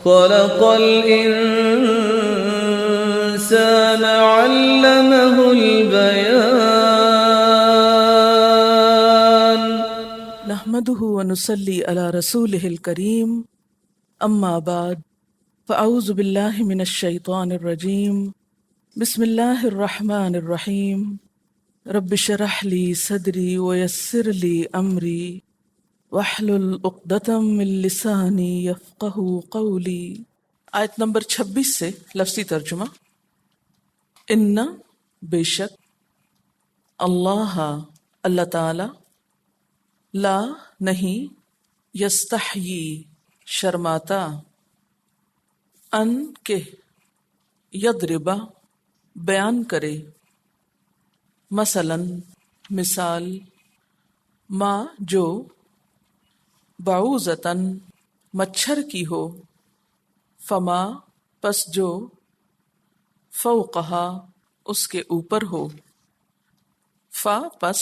خلق الإنسان علمه البيان. نحمده ونصلي على رسوله الكريم، اما بعد، فاعوذ بالله من الشيطان الرجيم. بسم الله الرحمن الرحيم. رب اشرح لي صدري ويسر لي امري واحلل عقدة من لساني يفقهوا قولي. آیت نمبر 26 سے لفظی ترجمہ. ان بے شک، اللہ اللہ تعالی، لا نہیں، یستحیی شرماتا، ان کے یضربا بیان کرے، مثلاً مثال، ما جو، بعوضتاً مچھر کی ہو، فما پس جو، فوقہا اس کے اوپر ہو، فا پس،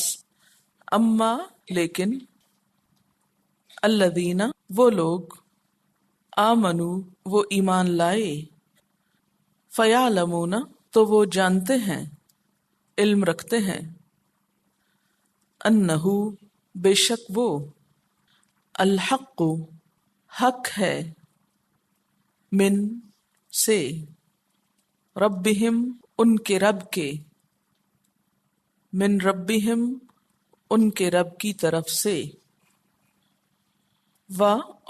اما لیکن، الذین وہ لوگ، آمنو وہ ایمان لائے، فیعلمون تو وہ جانتے ہیں، علم رکھتے ہیں، انہو بے شک وہ، الحق حق ہے، من سے، ربہم ان کے رب کے، من ربہم ان کے رب کی طرف سے، و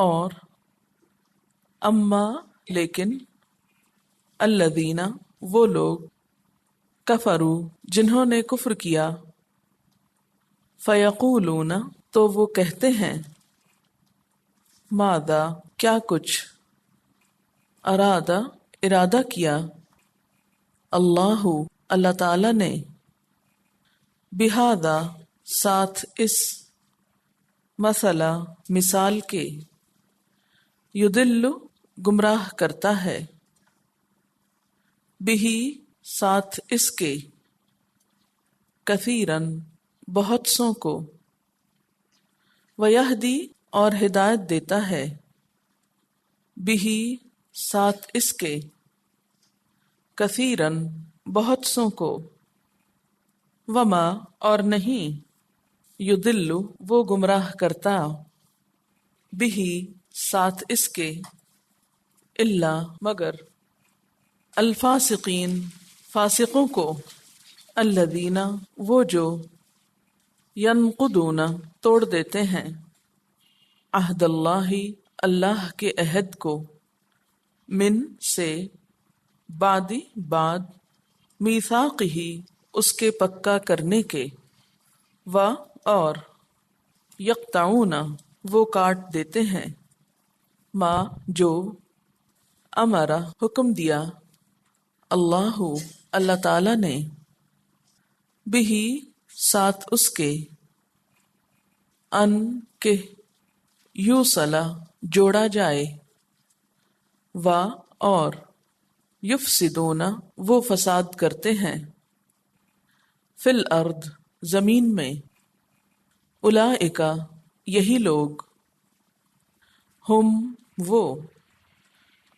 اور، اما لیکن، الذین وہ لوگ، کفروا جنہوں نے کفر کیا، فیقولون تو وہ کہتے ہیں، ماذا کیا کچھ، ارادہ ارادہ کیا، اللہ اللہ تعالی نے، بہذا ساتھ اس، مثلا مثال کے، یضل گمراہ کرتا ہے، بہی ساتھ اس کے، کثیرن بہت سوں کو، ویہدی اور ہدایت دیتا ہے، بہی ساتھ اس کے، کثیرن بہت سوں کو، وما اور نہیں، یضل وہ گمراہ کرتا، بہی ساتھ اس کے، الا مگر، الفاسقین فاسقوں کو، الذین وہ جو، ینقضون توڑ دیتے ہیں، عہد اللہ اللہ کے عہد کو، من سے، بعد میثاقہ اس کے پکا کرنے کے، و اور، یقطعون وہ کاٹ دیتے ہیں، ما جو، امرا حکم دیا، اللہ اللہ تعالی نے، بہی ساتھ اس کے، ان کے، یوصلا جوڑا جائے، و اور، یفسدون وہ فساد کرتے ہیں، فی الارض زمین میں، اولئک یہی لوگ، ہم وہ،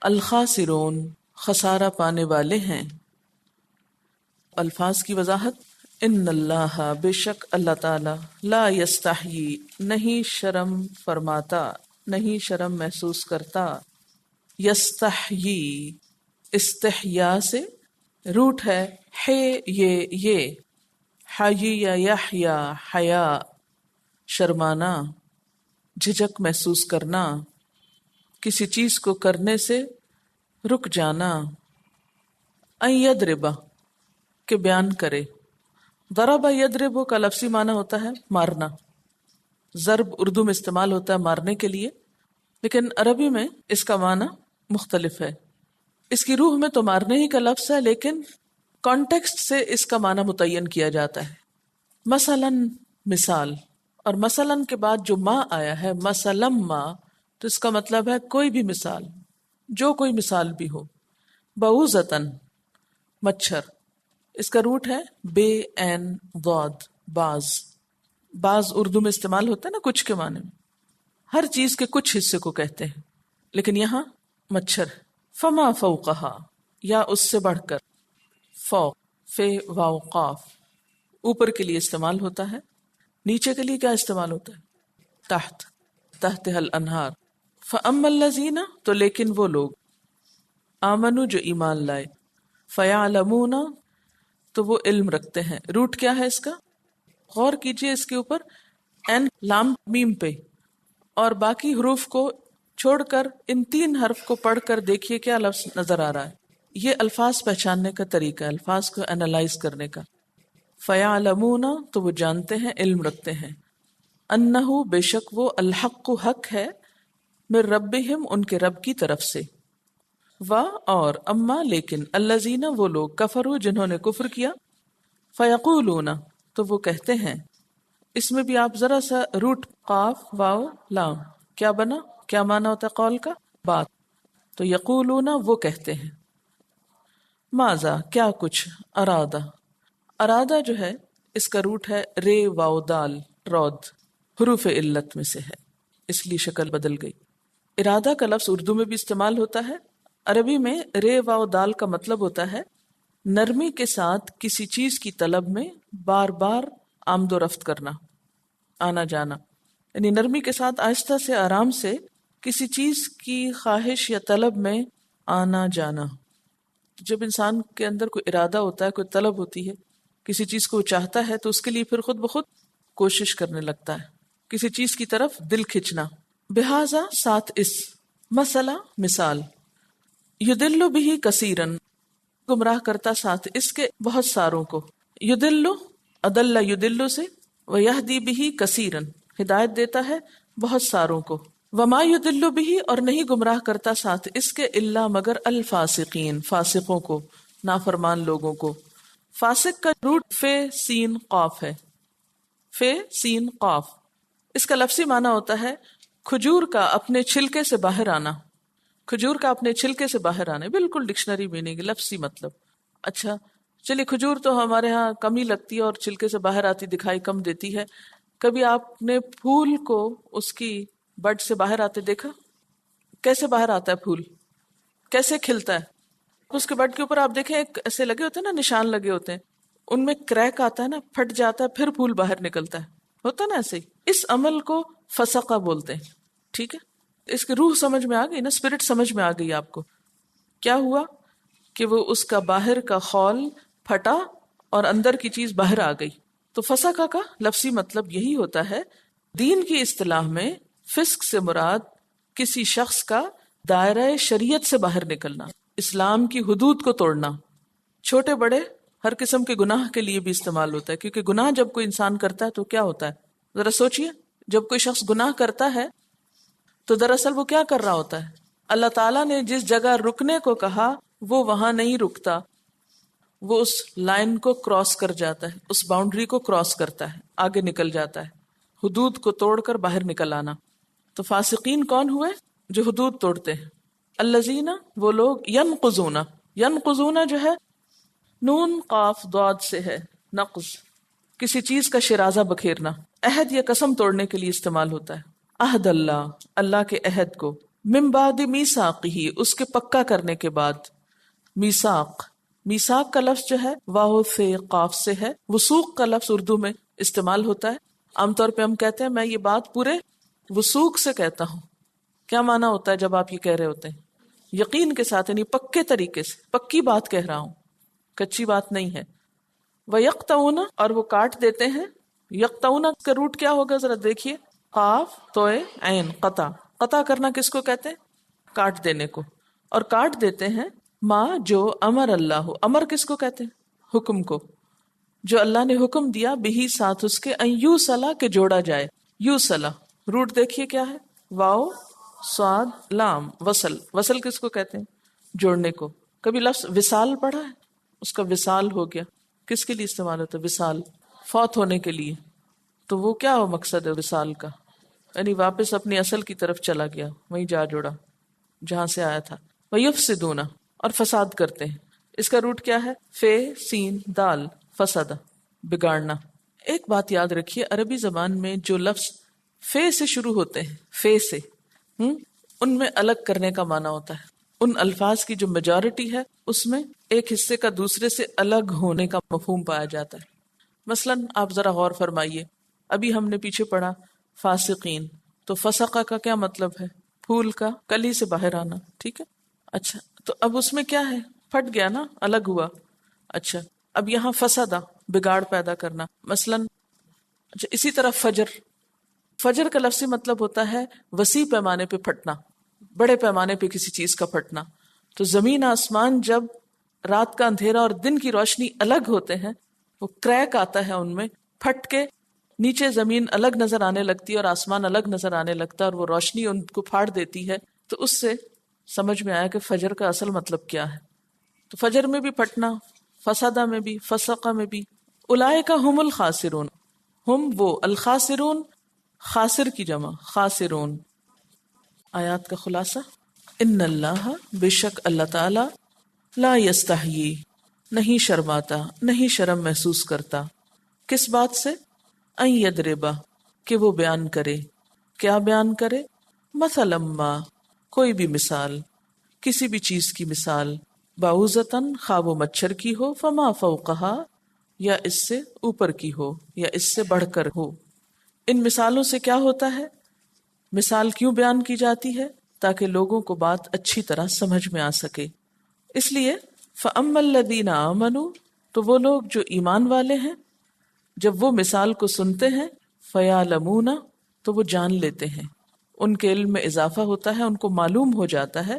الخاسرون خسارہ پانے والے ہیں. الفاظ کی وضاحت. ان اللہ بے شک اللہ تعالی، لا یستحیی نہیں شرم فرماتا، نہیں شرم محسوس کرتا، یستحیی استحیا سے روٹ ہے، یہ حی یا یحیا حیا شرمانا، جھجک محسوس کرنا، کسی چیز کو کرنے سے رک جانا، ان یضربا کہ بیان کرے. ضرب یضرب کا لفظی معنی ہوتا ہے مارنا. ضرب اردو میں استعمال ہوتا ہے مارنے کے لیے، لیکن عربی میں اس کا معنی مختلف ہے. اس کی روح میں تو مارنے ہی کا لفظ ہے، لیکن کانٹیکسٹ سے اس کا معنی متعین کیا جاتا ہے. مثلاً مثال، اور مثلاً کے بعد جو ما آیا ہے، مثلاً ما، تو اس کا مطلب ہے کوئی بھی مثال، جو کوئی مثال بھی ہو. بعوضتاً مچھر، اس کا روٹ ہے بے این ضاد، باز اردو میں استعمال ہوتا ہے نا کچھ کے معنی میں، ہر چیز کے کچھ حصے کو کہتے ہیں، لیکن یہاں مچھر. فما فوقہا یا اس سے بڑھ کر. فوق فے واو قاف اوپر کے لیے استعمال ہوتا ہے. نیچے کے لیے کیا استعمال ہوتا ہے؟ تحت. تحتها الانہار. فاما الذین تو لیکن وہ لوگ آمنو جو ایمان لائے. فیعلمون تو وہ علم رکھتے ہیں. روٹ کیا ہے اس کا؟ غور کیجئے اس کے اوپر این لام میم پہ اور باقی حروف کو چھوڑ کر ان 3 حرف کو پڑھ کر دیکھیے کیا لفظ نظر آ رہا ہے. یہ الفاظ پہچاننے کا طریقہ ہے، الفاظ کو انالائز کرنے کا. فیعلمون تو وہ جانتے ہیں، علم رکھتے ہیں. انہو بے شک وہ الحق حق ہے، من ربہم ان کے رب کی طرف سے. و اور اما لیکن الذین وہ لوگ کفروا جنہوں نے کفر کیا. فیقولون تو وہ کہتے ہیں. اس میں بھی آپ ذرا سا روٹ قاف واو لام کیا بنا، کیا معنی ہوتا ہے قول کا؟ بات. تو یقولون وہ کہتے ہیں. ماذا کیا کچھ. ارادہ ارادہ جو ہے اس کا روٹ ہے رے واو دال رود، حروف علت میں سے ہے اس لیے شکل بدل گئی. ارادہ کا لفظ اردو میں بھی استعمال ہوتا ہے. عربی میں رے واو دال کا مطلب ہوتا ہے نرمی کے ساتھ کسی چیز کی طلب میں بار بار آمد و رفت کرنا، آنا جانا. یعنی نرمی کے ساتھ آہستہ سے آرام سے کسی چیز کی خواہش یا طلب میں آنا جانا. جب انسان کے اندر کوئی ارادہ ہوتا ہے، کوئی طلب ہوتی ہے، کسی چیز کو وہ چاہتا ہے تو اس کے لیے پھر خود بخود کوشش کرنے لگتا ہے، کسی چیز کی طرف دل کھچنا. بہذا ساتھ اس مسئلہ مثال. یدل بہ کثیرن گمراہ کرتا ساتھ اس کے بہت ساروں کو. یدل ادل یدل سے ویہدی بہ کثیرن ہدایت دیتا ہے بہت ساروں کو. وما یدل بہ اور نہیں گمراہ کرتا ساتھ اس کے الا مگر الفاسقین فاسقوں کو، نافرمان لوگوں کو. فاسق کا روٹ فے سین قاف ہے. فے سین قاف اس کا لفظی معنی ہوتا ہے کھجور کا اپنے چھلکے سے باہر آنا. کھجور کا اپنے چھلکے سے باہر آنا بالکل ڈکشنری میننگ لفظی مطلب. اچھا چلیے کھجور تو ہمارے ہاں کم ہی لگتی ہے اور چھلکے سے باہر آتی دکھائی کم دیتی ہے. کبھی آپ نے پھول کو اس کی بڈ سے باہر آتے دیکھا؟ کیسے باہر آتا ہے پھول، کیسے کھلتا ہے؟ اس کے بڈ کے اوپر آپ دیکھیں ایک ایسے لگے ہوتے ہیں نا، نشان لگے ہوتے ہیں، ان میں کریک آتا ہے نا، پھٹ جاتا ہے پھر پھول باہر نکلتا ہے، ہوتا ہے نا ایسے ہی. اس عمل کو فسقہ بولتے ہیں. ٹھیک ہے، اس کی روح سمجھ میں آ گئی نا، اسپرٹ سمجھ میں آ گئی آپ کو. کیا ہوا کہ وہ اس کا باہر کا خول پھٹا اور اندر کی چیز باہر آ گئی. تو فسقہ کا لفظی مطلب یہی ہوتا ہے. دین کی اصطلاح میں فسق سے مراد کسی شخص کا دائرہ شریعت سے باہر نکلنا، اسلام کی حدود کو توڑنا. چھوٹے بڑے ہر قسم کے گناہ کے لیے بھی استعمال ہوتا ہے، کیونکہ گناہ جب کوئی انسان کرتا ہے تو کیا ہوتا ہے، ذرا سوچئے. جب کوئی شخص گناہ کرتا ہے تو دراصل وہ کیا کر رہا ہوتا ہے؟ اللہ تعالیٰ نے جس جگہ رکنے کو کہا وہ وہاں نہیں رکتا، وہ اس لائن کو کراس کر جاتا ہے، اس باؤنڈری کو کراس کرتا ہے، آگے نکل جاتا ہے. حدود کو توڑ کر باہر نکل آنا. تو فاسقین کون ہوئے؟ جو حدود توڑتے ہیں. الذین وہ لوگ ینقضون، ینقضون جو ہے نون قاف ضاد سے ہے، نقض کسی چیز کا شرازہ بکھیرنا. عہد یا قسم توڑنے کے لیے استعمال ہوتا ہے. عہد اللہ، اللہ کے عہد کو. من بعد میثاقہ اس کے پکا کرنے کے بعد. میثاق، میثاق کا لفظ جو ہے واو سے قاف سے ہے. وثوق کا لفظ اردو میں استعمال ہوتا ہے. عام طور پہ ہم کہتے ہیں میں یہ بات پورے وثوق سے کہتا ہوں. کیا معنی ہوتا ہے جب آپ یہ کہہ رہے ہوتے ہیں؟ یقین کے ساتھ، یعنی پکے طریقے سے، پکی بات کہہ رہا ہوں، کچی بات نہیں ہے. وَيَقْطَعُونَ اور وہ کاٹ دیتے ہیں. یقطعون کا روٹ کیا ہوگا ذرا دیکھیے، قاف توئے عین قطع. قطع کرنا کس کو کہتے ہیں؟ کاٹ دینے کو. اور کاٹ دیتے ہیں ما جو امر اللہ، امر کس کو کہتے ہیں؟ حکم کو. جو اللہ نے حکم دیا بہی ساتھ اس کے، ان یوصلا کہ جوڑا جائے. یوصلا روٹ دیکھیے کیا ہے، واو صاد لام وصل. وصل کس کو کہتے ہیں؟ جوڑنے کو. کبھی لفظ وصال پڑھا ہے؟ اس کا وصال ہو گیا. کس کے لیے استعمال ہوتا ہے وصال؟ فوت ہونے کے لیے. تو وہ کیا ہو مقصد ہے وصال کا؟ یعنی واپس اپنی اصل کی طرف چلا گیا، وہیں جا جوڑا جہاں سے آیا تھا. وَيُفْسِدُونَ اور فساد کرتے ہیں. اس کا روٹ کیا ہے؟ فے سین دال فساد، بگاڑنا. ایک بات یاد رکھیے، عربی زبان میں جو لفظ فے سے شروع ہوتے ہیں، فے سے ان میں الگ کرنے کا معنی ہوتا ہے. ان الفاظ کی جو میجورٹی ہے اس میں ایک حصے کا دوسرے سے الگ ہونے کا مفہوم پایا جاتا ہے. مثلاً آپ ذرا غور فرمائیے، ابھی ہم نے پیچھے پڑھا فاسقین، تو فسقہ کا کیا مطلب ہے؟ پھول کا کلی سے باہر آنا، ٹھیک ہے. اچھا، تو اب اس میں کیا ہے؟ پھٹ گیا نا، الگ ہوا. اچھا، اب یہاں فسادہ، بگاڑ پیدا کرنا مثلاً. اچھا، اسی طرح فجر، فجر کا لفظی مطلب ہوتا ہے وسیع پیمانے پہ پھٹنا، بڑے پیمانے پہ کسی چیز کا پھٹنا. تو زمین آسمان جب رات کا اندھیرا اور دن کی روشنی الگ ہوتے ہیں، وہ کریک آتا ہے ان میں، پھٹ کے نیچے زمین الگ نظر آنے لگتی ہے اور آسمان الگ نظر آنے لگتا ہے، اور وہ روشنی ان کو پھاڑ دیتی ہے. تو اس سے سمجھ میں آیا کہ فجر کا اصل مطلب کیا ہے. تو فجر میں بھی پھٹنا، فسادہ میں بھی، فسقہ میں بھی. اولئک ھم الخاسرون، ہم وہ، الخاسرون خاسر کی جمع، خاسرون. آیات کا خلاصہ، ان اللہ، بے شک اللہ تعالی، لا یستحیی، نہیں شرماتا، نہیں شرم محسوس کرتا. کس بات سے؟ ان یضربا، کہ وہ بیان کرے. کیا بیان کرے؟ مثلا ما، کوئی بھی مثال، کسی بھی چیز کی مثال. بعوضتاً، خواہ وہ مچھر کی ہو، فما فوقہا، یا اس سے اوپر کی ہو، یا اس سے بڑھ کر ہو. ان مثالوں سے کیا ہوتا ہے؟ مثال کیوں بیان کی جاتی ہے؟ تاکہ لوگوں کو بات اچھی طرح سمجھ میں آ سکے. اس لیے فَأَمَّا الَّذِينَ آمَنُوا، تو وہ لوگ جو ایمان والے ہیں، جب وہ مثال کو سنتے ہیں، فَيَعْلَمُونَ، تو وہ جان لیتے ہیں، ان کے علم میں اضافہ ہوتا ہے، ان کو معلوم ہو جاتا ہے،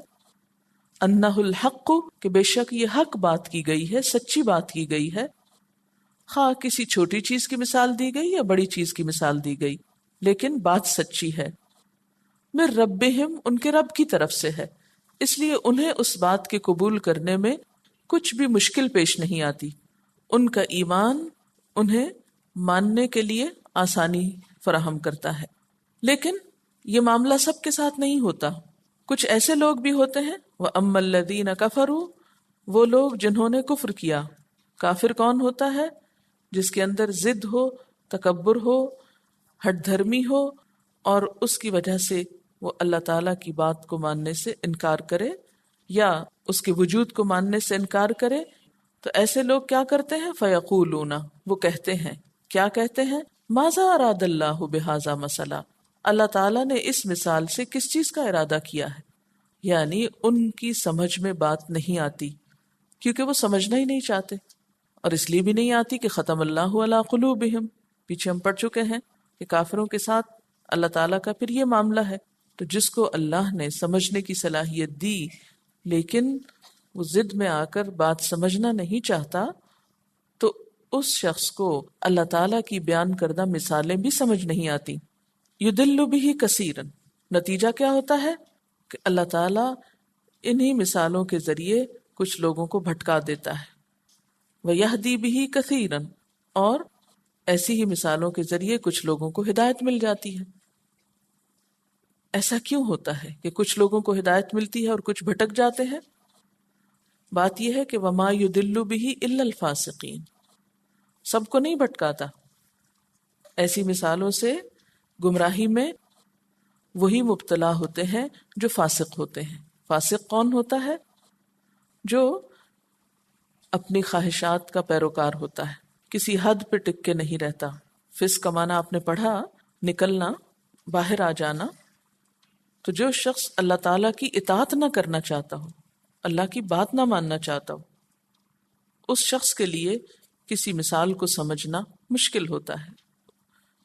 أَنَّهُ الْحَقُّ، کہ بے شک یہ حق بات کی گئی ہے، سچی بات کی گئی ہے. خواہ کسی چھوٹی چیز کی مثال دی گئی یا بڑی چیز کی مثال دی گئی، لیکن بات سچی ہے. من ربہم، ان کے رب کی طرف سے ہے، اس لیے انہیں اس بات کے قبول کرنے میں کچھ بھی مشکل پیش نہیں آتی. ان کا ایمان انہیں ماننے کے لیے آسانی فراہم کرتا ہے. لیکن یہ معاملہ سب کے ساتھ نہیں ہوتا. کچھ ایسے لوگ بھی ہوتے ہیں، وَأَمَّا الَّذِينَ كَفَرُوا، وہ لوگ جنہوں نے کفر کیا. کافر کون ہوتا ہے؟ جس کے اندر ضد ہو، تکبر ہو، ہٹ دھرمی ہو، اور اس کی وجہ سے وہ اللہ تعالیٰ کی بات کو ماننے سے انکار کرے یا اس کے وجود کو ماننے سے انکار کرے. تو ایسے لوگ کیا کرتے ہیں؟ فَيَقُولُونَ، وہ کہتے ہیں. کیا کہتے ہیں؟ مَاذَا أَرَادَ اللَّهُ بِهَذَا مَثَلًا، اللہ تعالیٰ نے اس مثال سے کس چیز کا ارادہ کیا ہے؟ یعنی ان کی سمجھ میں بات نہیں آتی، کیونکہ وہ سمجھنا ہی نہیں چاہتے، اور اس لیے بھی نہیں آتی کہ ختم اللہ علی قلوبہم، پیچھے ہم پڑھ چکے ہیں کہ کافروں کے ساتھ اللہ تعالیٰ کا پھر یہ معاملہ ہے. تو جس کو اللہ نے سمجھنے کی صلاحیت دی لیکن وہ ضد میں آ کر بات سمجھنا نہیں چاہتا، تو اس شخص کو اللہ تعالیٰ کی بیان کردہ مثالیں بھی سمجھ نہیں آتی. یضل بہ کثیرا، نتیجہ کیا ہوتا ہے کہ اللہ تعالیٰ انہی مثالوں کے ذریعے کچھ لوگوں کو بھٹکا دیتا ہے. وَيَهْدِي بِهِ كَثِيرًا، اور ایسی ہی مثالوں کے ذریعے کچھ لوگوں کو ہدایت مل جاتی ہے. ایسا کیوں ہوتا ہے کہ کچھ لوگوں کو ہدایت ملتی ہے اور کچھ بھٹک جاتے ہیں؟ بات یہ ہے کہ وَمَا يُضِلُّ بِهِ إِلَّا الْفَاسِقِينَ، سب کو نہیں بھٹکاتا. ایسی مثالوں سے گمراہی میں وہی مبتلا ہوتے ہیں جو فاسق ہوتے ہیں. فاسق کون ہوتا ہے؟ جو اپنی خواہشات کا پیروکار ہوتا ہے، کسی حد پہ ٹک کے نہیں رہتا. فسق کا معنی آپ نے پڑھا، نکلنا، باہر آ جانا. تو جو شخص اللہ تعالیٰ کی اطاعت نہ کرنا چاہتا ہو، اللہ کی بات نہ ماننا چاہتا ہو، اس شخص کے لیے کسی مثال کو سمجھنا مشکل ہوتا ہے،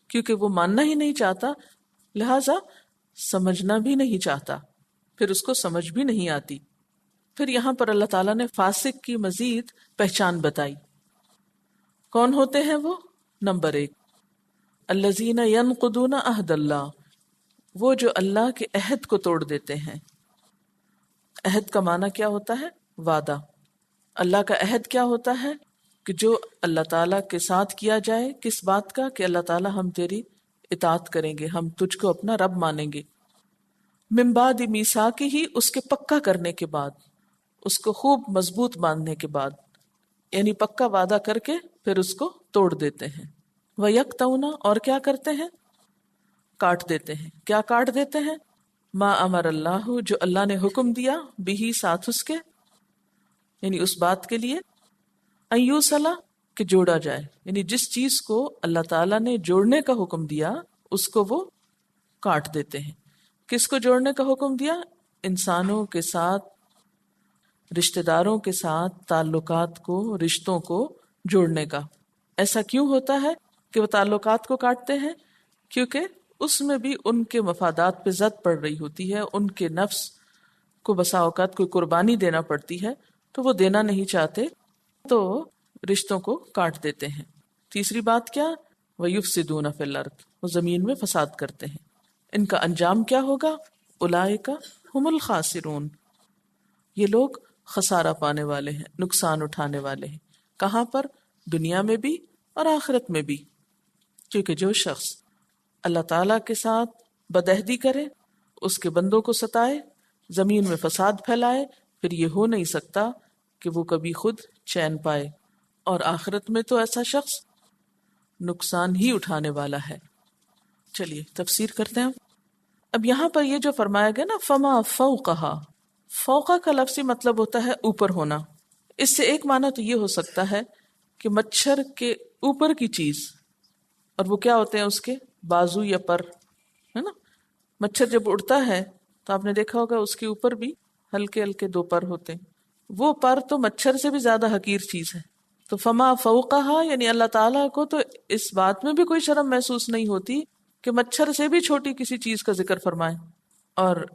کیونکہ وہ ماننا ہی نہیں چاہتا، لہذا سمجھنا بھی نہیں چاہتا، پھر اس کو سمجھ بھی نہیں آتی. پھر یہاں پر اللہ تعالیٰ نے فاسق کی مزید پہچان بتائی. کون ہوتے ہیں وہ؟ نمبر 1، الذین ینقضون عہد اللہ، وہ جو اللہ کے عہد کو توڑ دیتے ہیں. عہد کا معنی کیا ہوتا ہے؟ وعدہ. اللہ کا عہد کیا ہوتا ہے؟ کہ جو اللہ تعالیٰ کے ساتھ کیا جائے، کس بات کا؟ کہ اللہ تعالیٰ ہم تیری اطاعت کریں گے، ہم تجھ کو اپنا رب مانیں گے. من بعد میثاقہ، اس کے پکا کرنے کے بعد، اس کو خوب مضبوط باندھنے کے بعد، یعنی پکا وعدہ کر کے پھر اس کو توڑ دیتے ہیں. وَيَقْطَعُونَ، اور کیا کرتے ہیں؟ کاٹ دیتے ہیں. کیا کاٹ دیتے ہیں؟ ما امر اللہ جو اللہ نے حکم دیا بھی ساتھ اس کے، یعنی اس بات کے لیے ان یوصلا کہ جوڑا جائے، یعنی جس چیز کو اللہ تعالیٰ نے جوڑنے کا حکم دیا اس کو وہ کاٹ دیتے ہیں۔ کس کو جوڑنے کا حکم دیا؟ انسانوں کے ساتھ، رشتہ داروں کے ساتھ تعلقات کو، رشتوں کو جوڑنے کا۔ ایسا کیوں ہوتا ہے کہ وہ تعلقات کو کاٹتے ہیں؟ کیونکہ اس میں بھی ان کے مفادات پہ زد پڑ رہی ہوتی ہے، ان کے نفس کو بسا اوقات کوئی قربانی دینا پڑتی ہے تو وہ دینا نہیں چاہتے تو رشتوں کو کاٹ دیتے ہیں۔ تیسری بات کیا؟ وَيُفْسِدُونَ فِي الْأَرْضِ، وہ زمین میں فساد کرتے ہیں۔ ان کا انجام کیا ہوگا؟ اولئک ھم الخاسرون، یہ لوگ خسارہ پانے والے ہیں، نقصان اٹھانے والے ہیں۔ کہاں پر؟ دنیا میں بھی اور آخرت میں بھی، کیونکہ جو شخص اللہ تعالیٰ کے ساتھ بدعہدی کرے، اس کے بندوں کو ستائے، زمین میں فساد پھیلائے، پھر یہ ہو نہیں سکتا کہ وہ کبھی خود چین پائے، اور آخرت میں تو ایسا شخص نقصان ہی اٹھانے والا ہے۔ چلیے تفسیر کرتے ہیں۔ اب یہاں پر یہ جو فرمایا گیا نا فما فوقہا، فوقہ کا لفظی مطلب ہوتا ہے اوپر ہونا۔ اس سے ایک معنی تو یہ ہو سکتا ہے کہ مچھر کے اوپر کی چیز، اور وہ کیا ہوتے ہیں اس کے بازو یا پر، ہے نا؟ مچھر جب اڑتا ہے تو آپ نے دیکھا ہوگا اس کے اوپر بھی ہلکے ہلکے دو پر ہوتے ہیں، وہ پر تو مچھر سے بھی زیادہ حقیر چیز ہے۔ تو فما فوقہا یعنی اللہ تعالیٰ کو تو اس بات میں بھی کوئی شرم محسوس نہیں ہوتی کہ مچھر سے بھی چھوٹی کسی چیز کا ذکر فرمائے۔ اور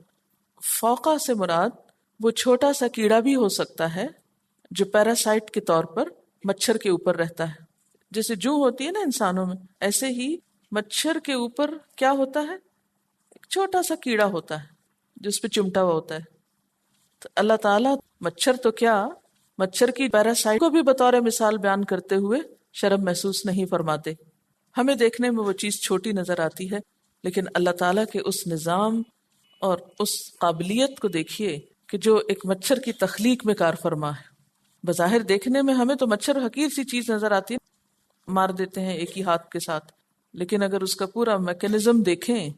فوقہ سے مراد وہ چھوٹا سا کیڑا بھی ہو سکتا ہے جو پیراسائٹ کے طور پر مچھر کے اوپر رہتا ہے، جیسے جوں ہوتی ہے نا انسانوں میں، ایسے ہی مچھر کے اوپر کیا ہوتا ہے؟ ایک چھوٹا سا کیڑا ہوتا ہے جس پہ چمٹا ہوا ہوتا ہے۔ تو اللہ تعالیٰ مچھر تو کیا، مچھر کی پیراسائٹ کو بھی بطور مثال بیان کرتے ہوئے شرم محسوس نہیں فرماتے۔ ہمیں دیکھنے میں وہ چیز چھوٹی نظر آتی ہے، لیکن اللہ تعالیٰ کے اس نظام اور اس قابلیت کو دیکھیے کہ جو ایک مچھر کی تخلیق میں کار فرما ہے۔ بظاہر دیکھنے میں ہمیں تو مچھر حقیر سی چیز نظر آتی ہے، مار دیتے ہیں ایک ہی ہاتھ کے ساتھ، لیکن اگر اس کا پورا میکینزم دیکھیں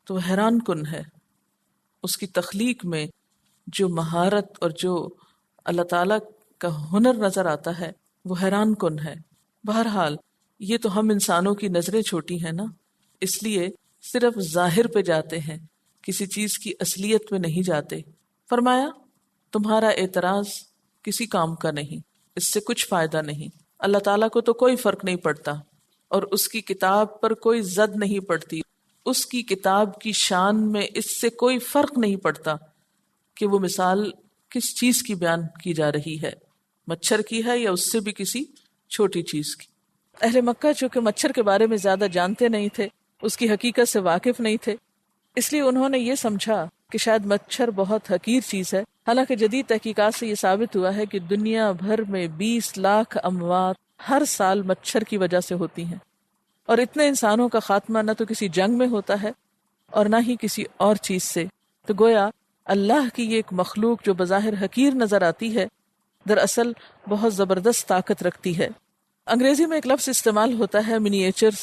تو حیران کن ہے۔ اس کی تخلیق میں جو مہارت اور جو اللہ تعالیٰ کا ہنر نظر آتا ہے وہ حیران کن ہے۔ بہرحال یہ تو ہم انسانوں کی نظریں چھوٹی ہیں نا، اس لیے صرف ظاہر پہ جاتے ہیں، کسی چیز کی اصلیت میں نہیں جاتے۔ فرمایا تمہارا اعتراض کسی کام کا نہیں، اس سے کچھ فائدہ نہیں۔ اللہ تعالیٰ کو تو کوئی فرق نہیں پڑتا، اور اس کی کتاب پر کوئی زد نہیں پڑتی، اس کی کتاب کی شان میں اس سے کوئی فرق نہیں پڑتا کہ وہ مثال کس چیز کی بیان کی جا رہی ہے، مچھر کی ہے یا اس سے بھی کسی چھوٹی چیز کی۔ اہل مکہ چونکہ مچھر کے بارے میں زیادہ جانتے نہیں تھے، اس کی حقیقت سے واقف نہیں تھے، اس لیے انہوں نے یہ سمجھا کہ شاید مچھر بہت حقیر چیز ہے۔ حالانکہ جدید تحقیقات سے یہ ثابت ہوا ہے کہ دنیا بھر میں 20 لاکھ اموات ہر سال مچھر کی وجہ سے ہوتی ہیں، اور اتنے انسانوں کا خاتمہ نہ تو کسی جنگ میں ہوتا ہے اور نہ ہی کسی اور چیز سے۔ تو گویا اللہ کی یہ ایک مخلوق جو بظاہر حقیر نظر آتی ہے، دراصل بہت زبردست طاقت رکھتی ہے۔ انگریزی میں ایک لفظ استعمال ہوتا ہے منیچرز۔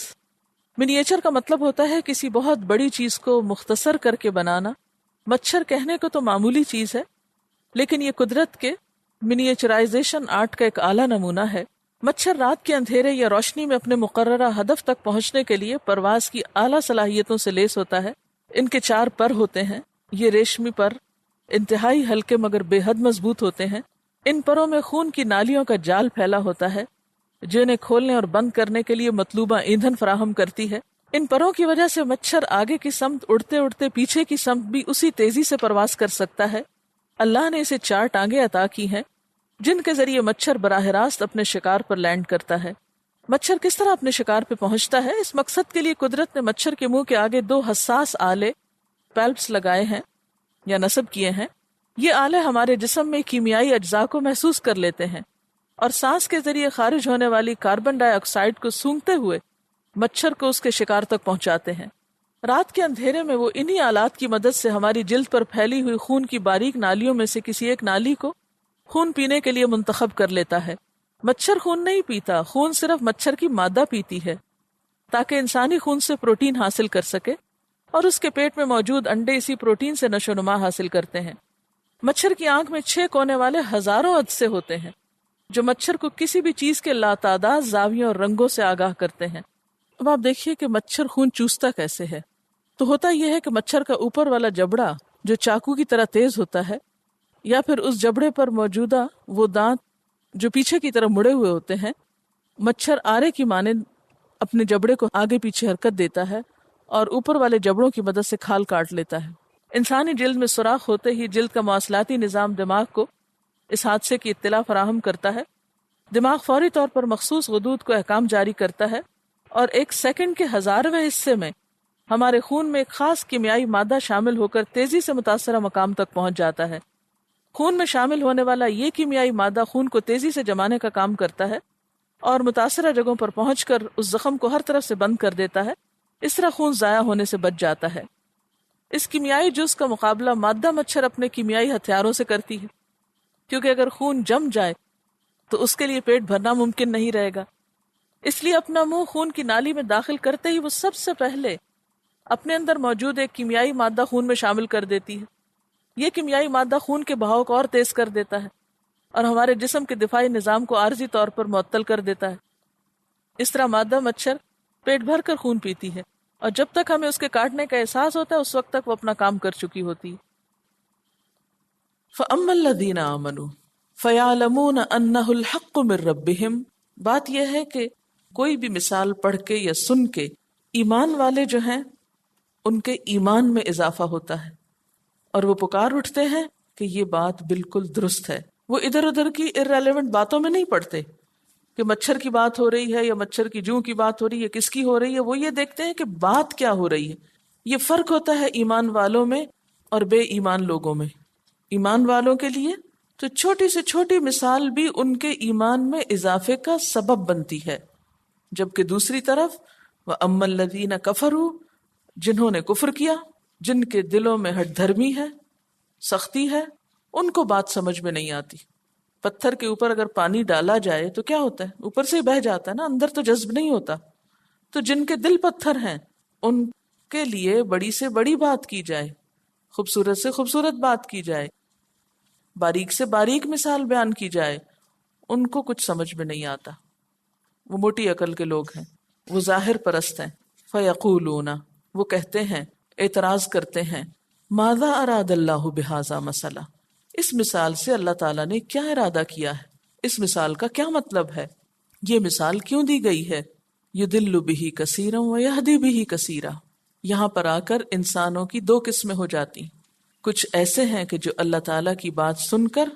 منیچر کا مطلب ہوتا ہے کسی بہت بڑی چیز کو مختصر کر کے بنانا۔ مچھر کہنے کو تو معمولی چیز ہے، لیکن یہ قدرت کے منیچرائزیشن آرٹ کا ایک اعلیٰ نمونہ ہے۔ مچھر رات کے اندھیرے یا روشنی میں اپنے مقررہ ہدف تک پہنچنے کے لیے پرواز کی اعلیٰ صلاحیتوں سے لیس ہوتا ہے۔ ان کے 4 پر ہوتے ہیں، یہ ریشمی پر انتہائی ہلکے مگر بے حد مضبوط ہوتے ہیں۔ ان پروں میں خون کی نالیوں کا جال پھیلا ہوتا ہے جو انہیں کھولنے اور بند کرنے کے لیے مطلوبہ ایندھن فراہم کرتی ہے۔ ان پروں کی وجہ سے مچھر آگے کی سمت اڑتے اڑتے پیچھے کی سمت بھی اسی تیزی سے پرواز کر سکتا ہے۔ اللہ نے اسے 4 ٹانگیں عطا کی ہیں جن کے ذریعے مچھر براہ راست اپنے شکار پر لینڈ کرتا ہے۔ مچھر کس طرح اپنے شکار پہ پہنچتا ہے، اس مقصد کے لیے قدرت نے مچھر کے منہ کے آگے 2 حساس آلے پیلپس لگائے ہیں یا نصب کیے ہیں۔ یہ آلے ہمارے جسم میں کیمیائی اجزاء کو محسوس کر لیتے ہیں اور سانس کے ذریعے خارج ہونے والی کاربن ڈائی آکسائڈ کو سونگھتے ہوئے مچھر کو اس کے شکار تک پہنچاتے ہیں۔ رات کے اندھیرے میں وہ انہی آلات کی مدد سے ہماری جلد پر پھیلی ہوئی خون کی باریک نالیوں میں سے کسی ایک نالی کو خون پینے کے لیے منتخب کر لیتا ہے۔ مچھر خون نہیں پیتا، خون صرف مچھر کی مادہ پیتی ہے تاکہ انسانی خون سے پروٹین حاصل کر سکے۔ اور اس کے پیٹ میں موجود انڈے اسی پروٹین سے نشو و نما حاصل کرتے ہیں۔ مچھر کی آنکھ میں 6 کونے والے ہزاروں عدسے ہوتے ہیں جو مچھر کو کسی بھی چیز کے لاتعداد زاویوں اور رنگوں سے آگاہ کرتے ہیں۔ اب آپ دیکھیے کہ مچھر خون چوستا کیسے ہے۔ تو ہوتا یہ ہے کہ مچھر کا اوپر والا جبڑا جو چاقو کی طرح تیز ہوتا ہے، یا پھر اس جبڑے پر موجودہ وہ دانت جو پیچھے کی طرف مڑے ہوئے ہوتے ہیں، مچھر آرے کی مانند اپنے جبڑے کو آگے پیچھے حرکت دیتا ہے اور اوپر والے جبڑوں کی مدد سے کھال کاٹ لیتا ہے۔ انسانی جلد میں سوراخ ہوتے ہی جلد کا مواصلاتی نظام دماغ کو اس حادثے کی اطلاع فراہم کرتا ہے۔ دماغ فوری طور پر مخصوص غدود کو احکام جاری کرتا ہے اور 1 سیکنڈ کے 1000ویں حصے میں ہمارے خون میں ایک خاص کیمیائی مادہ شامل ہو کر تیزی سے متاثرہ مقام تک پہنچ جاتا ہے۔ خون میں شامل ہونے والا یہ کیمیائی مادہ خون کو تیزی سے جمانے کا کام کرتا ہے اور متاثرہ جگہوں پر پہنچ کر اس زخم کو ہر طرف سے بند کر دیتا ہے۔ اس طرح خون ضائع ہونے سے بچ جاتا ہے۔ اس کیمیائی جز کا مقابلہ مادہ مچھر اپنے کیمیائی ہتھیاروں سے کرتی ہے، کیونکہ اگر خون جم جائے تو اس کے لیے پیٹ بھرنا ممکن نہیں رہے گا۔ اس لیے اپنا منہ خون کی نالی میں داخل کرتے ہی وہ سب سے پہلے اپنے اندر موجود ایک کیمیائی مادہ خون میں شامل کر دیتی ہے۔ یہ کیمیائی مادہ خون کے بہاؤ کو اور تیز کر دیتا ہے اور ہمارے جسم کے دفاعی نظام کو عارضی طور پر معطل کر دیتا ہے۔ اس طرح مادہ مچھر پیٹ بھر کر خون پیتی ہے اور جب تک ہمیں اس کے کاٹنے کا احساس ہوتا ہے اس وقت تک وہ اپنا کام کر چکی ہوتی ہے۔ فَأَمَّا الَّذِينَ آمَنُوا فَيَعْلَمُونَ أَنَّهُ الْحَقُّ مِن رَبِّهِمْ۔ بات یہ ہے کہ کوئی بھی مثال پڑھ کے یا سن کے ایمان والے جو ہیں ان کے ایمان میں اضافہ ہوتا ہے اور وہ پکار اٹھتے ہیں کہ یہ بات بالکل درست ہے۔ وہ ادھر ادھر کی irrelevant باتوں میں نہیں پڑتے کہ مچھر کی بات ہو رہی ہے یا مچھر کی جوں کی بات ہو رہی ہے، کس کی ہو رہی ہے۔ وہ یہ دیکھتے ہیں کہ بات کیا ہو رہی ہے۔ یہ فرق ہوتا ہے ایمان والوں میں اور بے ایمان لوگوں میں۔ ایمان والوں کے لیے تو چھوٹی سے چھوٹی مثال بھی ان کے ایمان میں اضافے کا سبب بنتی ہے، جبکہ دوسری طرف وَأَمَّا الَّذِينَ كَفَرُوا، جنہوں نے کفر کیا، جن کے دلوں میں ہٹ دھرمی ہے، سختی ہے، ان کو بات سمجھ میں نہیں آتی۔ پتھر کے اوپر اگر پانی ڈالا جائے تو کیا ہوتا ہے؟ اوپر سے ہی بہہ جاتا ہے نا، اندر تو جذب نہیں ہوتا۔ تو جن کے دل پتھر ہیں ان کے لیے بڑی سے بڑی بات کی جائے، خوبصورت سے خوبصورت بات کی جائے، باریک سے باریک مثال بیان کی جائے، ان کو کچھ سمجھ میں نہیں آتا۔ وہ موٹی عقل کے لوگ ہیں، وہ ظاہر پرست ہیں۔ فَيَقُولُونَ، وہ کہتے ہیں، اعتراض کرتے ہیں، ماذا اراد اللہ بہذا مسئلہ، اس مثال سے اللہ تعالیٰ نے کیا ارادہ کیا ہے، اس مثال کا کیا مطلب ہے، یہ مثال کیوں دی گئی ہے۔ یضل بہ کثیرا ویہدی بہ کثیرا، یہاں پر آ کر انسانوں کی 2 قسمیں ہو جاتی، کچھ ایسے ہیں کہ جو اللہ تعالیٰ کی بات سن کر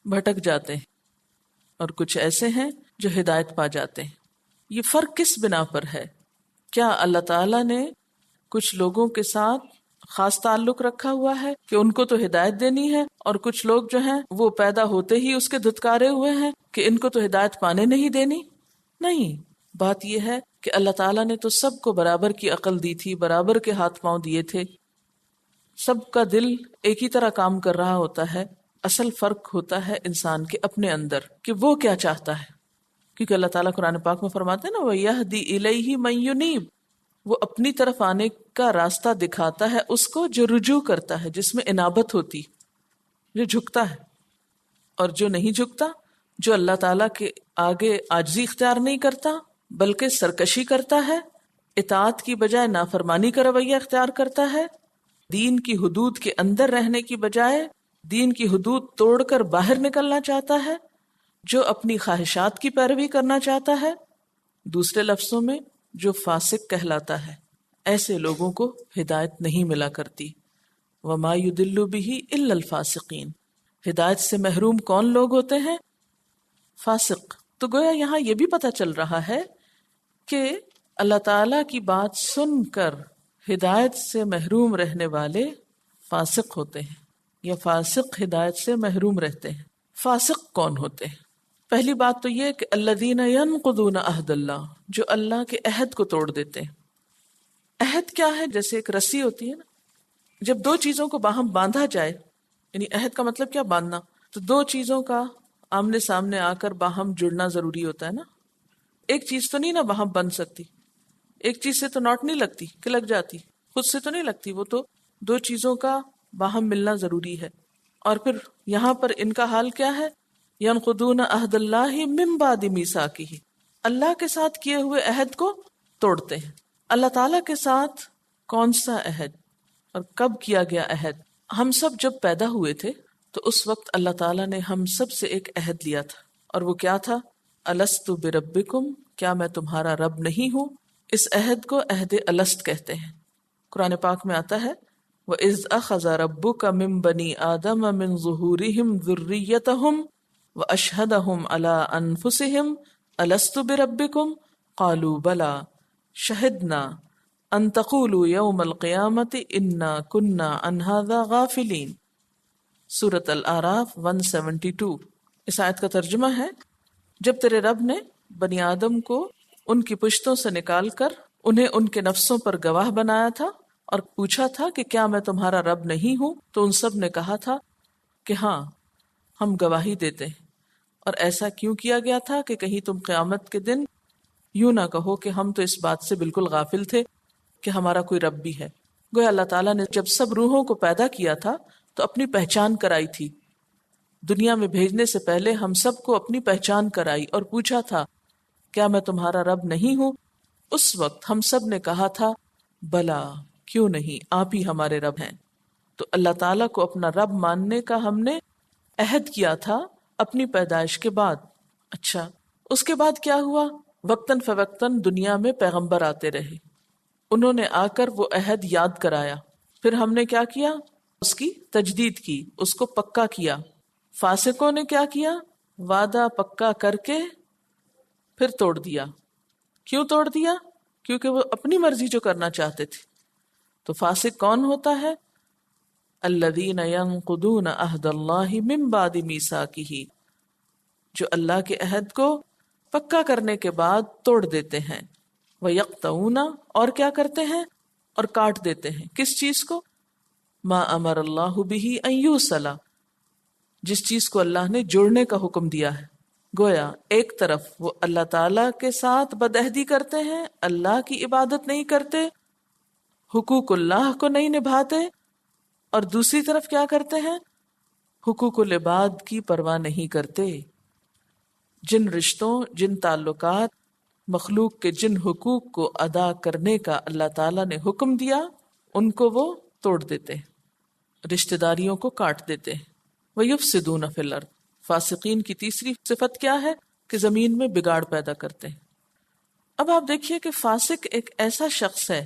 بھٹک جاتے ہیں اور کچھ ایسے ہیں جو ہدایت پا جاتے ہیں۔ یہ فرق کس بنا پر ہے؟ کیا اللہ تعالیٰ نے کچھ لوگوں کے ساتھ خاص تعلق رکھا ہوا ہے کہ ان کو تو ہدایت دینی ہے، اور کچھ لوگ جو ہیں وہ پیدا ہوتے ہی اس کے دھتکارے ہوئے ہیں کہ ان کو تو ہدایت پانے نہیں دینی؟ نہیں، بات یہ ہے کہ اللہ تعالیٰ نے تو سب کو برابر کی عقل دی تھی، برابر کے ہاتھ پاؤں دیے تھے، سب کا دل ایک ہی طرح کام کر رہا ہوتا ہے۔ اصل فرق ہوتا ہے انسان کے اپنے اندر کہ وہ کیا چاہتا ہے، کیونکہ اللہ تعالیٰ قرآن پاک میں فرماتے ہیں نا وَيَهْدِي إِلَيْهِ مَن يُنِيبُ، وہ اپنی طرف آنے کا راستہ دکھاتا ہے اس کو جو رجوع کرتا ہے، جس میں انابت ہوتی، جو جھکتا ہے، اور جو نہیں جھکتا، جو اللہ تعالیٰ کے آگے عاجزی اختیار نہیں کرتا بلکہ سرکشی کرتا ہے، اطاعت کی بجائے نافرمانی کا رویہ اختیار کرتا ہے، دین کی حدود کے اندر رہنے کی بجائے دین کی حدود توڑ کر باہر نکلنا چاہتا ہے، جو اپنی خواہشات کی پیروی کرنا چاہتا ہے، دوسرے لفظوں میں جو فاسق کہلاتا ہے، ایسے لوگوں کو ہدایت نہیں ملا کرتی۔ وَمَا يُضِلُّ بِهِ إِلَّا الْفَاسِقِينَ، ہدایت سے محروم کون لوگ ہوتے ہیں؟ فاسق۔ تو گویا یہاں یہ بھی پتہ چل رہا ہے کہ اللہ تعالیٰ کی بات سن کر ہدایت سے محروم رہنے والے فاسق ہوتے ہیں، یا فاسق ہدایت سے محروم رہتے ہیں۔ فاسق کون ہوتے ہیں؟ پہلی بات تو یہ کہ الذین ینقضون عہد اللہ، جو اللہ کے عہد کو توڑ دیتے ہیں۔ عہد کیا ہے؟ جیسے ایک رسی ہوتی ہے نا، جب 2 چیزوں کو باہم باندھا جائے، یعنی عہد کا مطلب کیا؟ باندھنا، تو 2 چیزوں کا آمنے سامنے آ کر باہم جڑنا ضروری ہوتا ہے نا۔ ایک چیز تو نہیں نا باہم بن سکتی، ایک چیز سے تو نوٹ نہیں لگتی کہ لگ جاتی، خود سے تو نہیں لگتی، وہ تو دو چیزوں کا باہم ملنا ضروری ہے. اور پھر یہاں پر ان کا حال کیا ہے؟ ینقضون عہد اللہ من بعد میثاقہ، اللہ کے ساتھ کیے ہوئے عہد کو توڑتے ہیں. اللہ تعالیٰ کے ساتھ کون سا عہد اور کب کیا گیا عہد؟ ہم سب جب پیدا ہوئے تھے تو اس وقت اللہ تعالیٰ نے ہم سب سے ایک عہد لیا تھا، اور وہ کیا تھا؟ الست بربکم، کیا میں تمہارا رب نہیں ہوں؟ اس عہد کو عہد الست کہتے ہیں. قرآن پاک میں آتا ہے وَإِذْ أَخَذَ رَبُّكَ مِن بَنِي آدَمَ مِن ظُهُورِهِمْ ذُرِّيَّتَهُمْ وَأَشْهَدَهُمْ عَلَىٰ أَنفُسِهِمْ أَلَسْتُ بِرَبِّكُمْ قَالُوا بَلَىٰ شَهِدْنَا أَن تَقُولُوا يَوْمَ الْقِيَامَةِ إِنَّا كُنَّا عَنْ هَٰذَا غَافِلِينَ. سورۃ الاعراف 172. اس آیت کا ترجمہ ہے جب تیرے رب نے بنی آدم کو ان کی پشتوں سے نکال کر انہیں ان کے نفسوں پر گواہ بنایا تھا اور پوچھا تھا کہ کیا میں تمہارا رب نہیں ہوں، تو ان سب نے کہا تھا کہ ہاں ہم گواہی دیتے ہیں. اور ایسا کیوں کیا گیا تھا کہ کہیں تم قیامت کے دن یوں نہ کہو کہ ہم تو اس بات سے بالکل غافل تھے کہ ہمارا کوئی رب بھی ہے. گویا اللہ تعالیٰ نے جب سب روحوں کو پیدا کیا تھا تو اپنی پہچان کرائی تھی. دنیا میں بھیجنے سے پہلے ہم سب کو اپنی پہچان کرائی اور پوچھا تھا کیا میں تمہارا رب نہیں ہوں. اس وقت ہم سب نے کہا تھا بلا، کیوں نہیں، آپ ہی ہمارے رب ہیں. تو اللہ تعالیٰ کو اپنا رب ماننے کا ہم نے عہد کیا تھا اپنی پیدائش کے بعد. اچھا، اس کے بعد کیا ہوا؟ وقتاً فوقتاً دنیا میں پیغمبر آتے رہے، انہوں نے آ کر وہ عہد یاد کرایا. پھر ہم نے کیا کیا؟ اس کی تجدید کی، اس کو پکا کیا. فاسقوں نے کیا کیا؟ وعدہ پکا کر کے پھر توڑ دیا. کیوں توڑ دیا؟ کیونکہ وہ اپنی مرضی جو کرنا چاہتے تھے. تو فاسق کون ہوتا ہے؟ الذین ینقضون عہد اللہ من بعد میثاقہ، جو اللہ کے عہد کو پکا کرنے کے بعد توڑ دیتے ہیں. وَيَقْطَعُونَ، اور کیا کرتے ہیں؟ اور کاٹ دیتے ہیں. کس چیز کو؟ ما امر اللہ بہ ان یوصل، جس چیز کو اللہ نے جوڑنے کا حکم دیا ہے. گویا ایک طرف وہ اللہ تعالیٰ کے ساتھ بدعہدی کرتے ہیں، اللہ کی عبادت نہیں کرتے، حقوق اللہ کو نہیں نبھاتے، اور دوسری طرف کیا کرتے ہیں؟ حقوق العباد کی پرواہ نہیں کرتے. جن رشتوں، جن تعلقات، مخلوق کے جن حقوق کو ادا کرنے کا اللہ تعالیٰ نے حکم دیا ان کو وہ توڑ دیتے ہیں، رشتہ داریوں کو کاٹ دیتے ہیں. وَيُفْسِدُونَ فِي الْأَرْضِ، فاسقین کی تیسری صفت کیا ہے؟ کہ زمین میں بگاڑ پیدا کرتے ہیں. اب آپ دیکھیے کہ فاسق ایک ایسا شخص ہے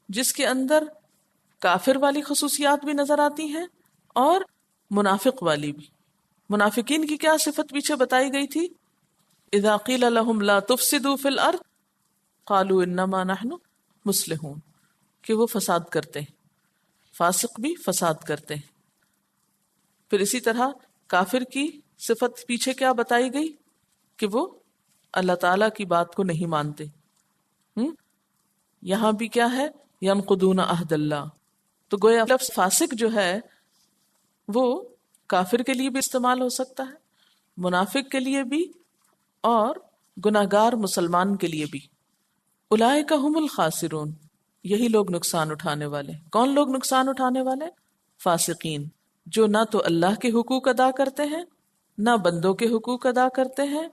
جس کے اندر کافر والی خصوصیات بھی نظر آتی ہیں اور منافق والی بھی. منافقین کی کیا صفت پیچھے بتائی گئی تھی؟ اذا قیل لهم لا تفسدوا فی الارض قالوا انما نحن مصلحون، کہ وہ فساد کرتے ہیں. فاسق بھی فساد کرتے ہیں. پھر اسی طرح کافر کی صفت پیچھے کیا بتائی گئی؟ کہ وہ اللہ تعالیٰ کی بات کو نہیں مانتے. یہاں بھی کیا ہے؟ ینقضون عہد اللہ. تو گویا لفظ فاسق جو ہے وہ کافر کے لیے بھی استعمال ہو سکتا ہے، منافق کے لیے بھی، اور گناہگار مسلمان کے لیے بھی. اولئک هم الخاسرون، یہی لوگ نقصان اٹھانے والے. کون لوگ نقصان اٹھانے والے؟ فاسقین، جو نہ تو اللہ کے حقوق ادا کرتے ہیں، نہ بندوں کے حقوق ادا کرتے ہیں،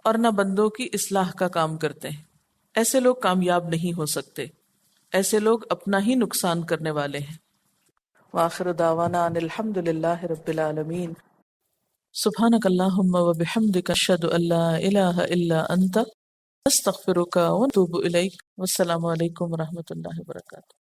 اور نہ بندوں کی اصلاح کا کام کرتے ہیں. ایسے لوگ کامیاب نہیں ہو سکتے، ایسے لوگ اپنا ہی نقصان کرنے والے ہیں. وآخر دعوانا ان الحمد للہ رب العالمین. سبحانک اللہم وبحمدک اشہد ان لا الہ الا انت استغفرک واتوب الیک. والسلام علیکم ورحمۃ اللہ وبرکاتہ.